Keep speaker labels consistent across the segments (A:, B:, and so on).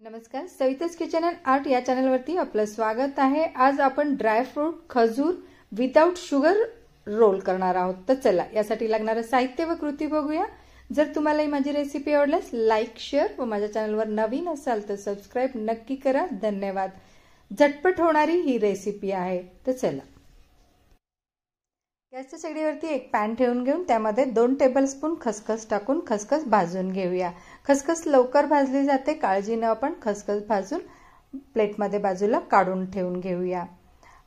A: नमस्कार, Savita's kitchen and art या चॅनलवरती आपलं स्वागत आहे। आज आपण ड्रायफ्रूट खजूर विदाउट शुगर रोल करणार आहोत। तर चला यासाठी लागणारे साहित्य व कृती बघूया। जर तुम्हाला माझी रेसिपी आवडल्यास लाईक, शेअर व माझ्या चॅनलवर नवीन असाल तर सबस्क्राइब नक्की करा। धन्यवाद। झटपट होणारी ही रेसिपी आहे। तर चला गॅसच्या शेगडीवरती एक पॅन ठेवून घेऊन त्यामध्ये 2 टेबलस्पून खसखस टाकून खसखस भाजून घेऊया। खसखस लवकर भाजली जाते, काळजी न आपण खसखस भाजून प्लेटमध्ये बाजूला काढून ठेवून घेऊया।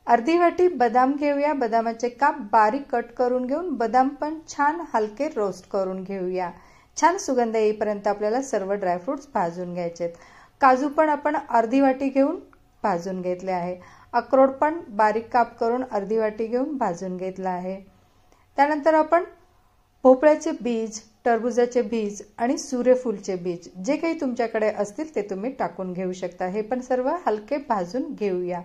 A: अर्धी वाटी बदाम घेऊया। बदामाचे काप बारीक कट करून घेऊन बदाम पण छान हलके रोस्ट करून घेऊया। छान सुगंध येईपर्यंत आपल्याला सर्व ड्रायफ्रुट्स भाजून घ्यायचे। काजू पण आपण अर्धी वाटी घेऊन भाजून घेतले आहे। अक्रोड पण बारीक काप करून अर्धी वाटी घेऊन भाजून घेतला आहे। त्यानंतर आपण भोपळ्याचे बीज, टरबूजाचे बीज आणि सूर्यफूलचे बीज जे काही तुमच्याकडे असतील ते तुम्ही टाकून घेऊ शकता। हे पण सर्व हलके भाजून घेऊया।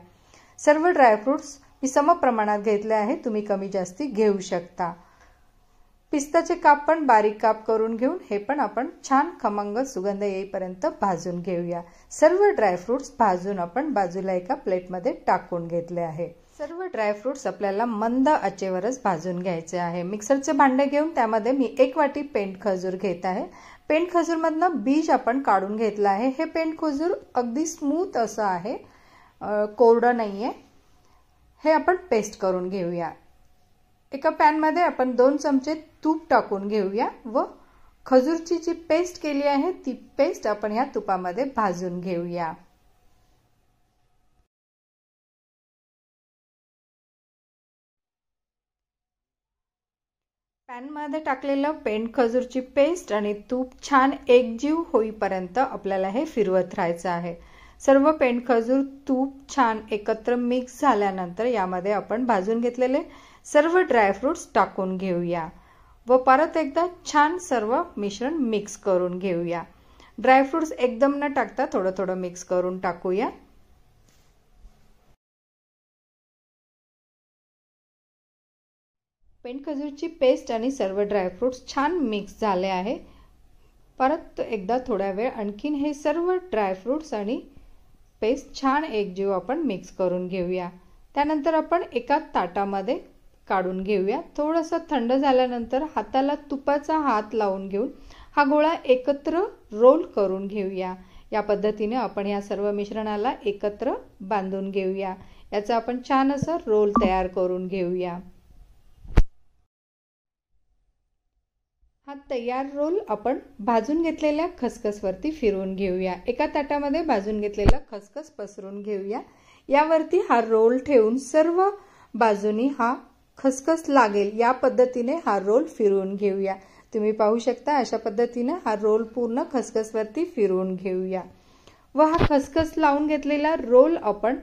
A: सर्व ड्रायफ्रुट्स मी सम प्रमाणात घेतले आहे, तुम्ही कमी जास्ती घेऊ शकता। पिस्ताचे काप पण बारीक काप करून घेऊन हे पण आपण छान खमंग सुगंध येईपर्यंत भाजून घेऊया। सर्व ड्रायफ्रुट्स भाजून आपण बाजूला एका प्लेटमध्ये टाकून घेतले आहे। सर्व ड्रायफ्रुट्स आपल्याला मंद आचेवरच भाजून घ्यायचे आहे। मिक्सरचे भांडे घेऊन त्यामध्ये मी 1 वाटी पेंट खजूर घेत आहे। पेंट खजूरमधनं बीज आपण काढून घेतलं आहे। हे पेंट खजूर अगदी स्मूथ असं आहे, कोरडं नाहीये। हे आपण पेस्ट करून घेऊया। एका पॅन मध्ये आपण 2 चमचे तूप टाकून घेऊया व खजूरची जी पेस्ट केली आहे ती पेस्ट आपण या तुपामध्ये भाजून घेऊया। पॅन मध्ये टाकलेलं पेंट खजूरची पेस्ट आणि तूप छान एकजीव होईपर्यंत आपल्याला हे फिरवत राहायचं आहे। सर्व पेंट खजूर तूप छान एकत्र मिक्स झाल्यानंतर यामध्ये आपण भाजून घेतलेले सर्व ड्रायफ्रुट्स टाकून घेऊया व परत एकदा छान सर्व मिश्रण मिक्स करून घेऊया। ड्रायफ्रुट्स एकदम न टाकता थोडं थोडं मिक्स करून टाकूया। पेंट खजूरची पेस्ट आणि सर्व ड्रायफ्रुट्स छान मिक्स झाले आहे। परत एकदा थोडा वेळ आणखीन हे सर्व ड्रायफ्रुट्स आणि पेस्ट छान एकजीव आपण मिक्स करून घेऊया। त्यानंतर आपण एका ताटामध्ये काढून घेऊया। थोडंसं थंड झाल्यानंतर हाताला तुपाचा हात लावून घेऊन हा गोळा एकत्र रोल करून घेऊया। या पद्धतीने आपण या सर्व मिश्रणाला एकत्र बांधून घेऊया। याचा आपण छान असं रोल तयार करून घेऊया। हा तयार रोल आपण भाजून घेतलेल्या खसखसवरती फिरवून घेऊया। एका ताटामध्ये भाजून घेतलेला खसखस पसरून घेऊया। यावरती हा रोल ठेवून सर्व बाजूनी हा खसखस लागेल या पद्धतीने हा रोल फिरवून घेऊया। तुम्ही पाहू शकता अशा पद्धतीने हा रोल पूर्ण खसखसवरती फिरवून घेऊया व हा खसखस लावून घेतलेला रोल आपण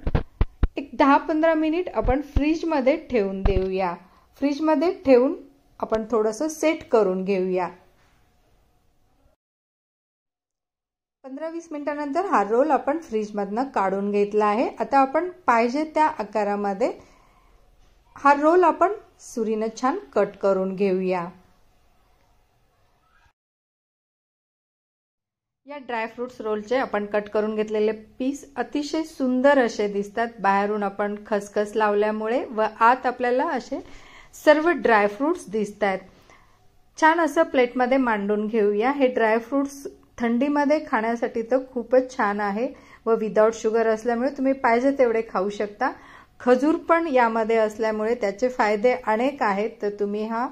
A: एक 10-15 मिनिट आपण फ्रीज मध्ये ठेवून देऊया। फ्रीज मध्ये ठेवून आपण थोडंसं सेट करून घेऊया। 15-20 मिनिटांनंतर हा रोल आपण फ्रीज मधनं काढून घेतला आहे। आता आपण पाहिजे त्या आकारामध्ये हा रोल आपण सुरीने छान कट करून घेऊया। या ड्रायफ्रुट्स रोलचे आपण कट करून घेतलेले पीस अतिशय सुंदर असे दिसतात। बाहेरून आपण खसखस लावल्यामुळे व आत आपल्याला असे सर्व ड्रायफ्रुट्स दिसतात। छान असं प्लेटमध्ये मांडून घेऊया। हे ड्रायफ्रुट्स थंडीमध्ये खाण्यासाठी तर खूपच छान आहे व विदाउट शुगर असल्यामुळे तुम्ही पाहिजे तेवढे खाऊ शकता। खजूर पण यामध्ये असल्यामुळे त्याचे फायदे अनेक आहेत। तर तुम्ही हा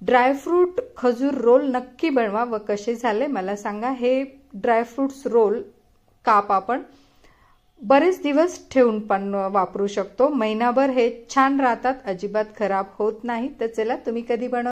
A: ड्रायफ्रूट खजूर रोल नक्की बनवा व कसे झाले मला सांगा। हे ड्रायफ्रुट्स रोल काप आपण बरेच दिवस ठेवून पण वापरू शकतो। महिनाभर हे छान राहतात, अजिबात खराब होत नाही। तर चला तुम्ही कधी बनवा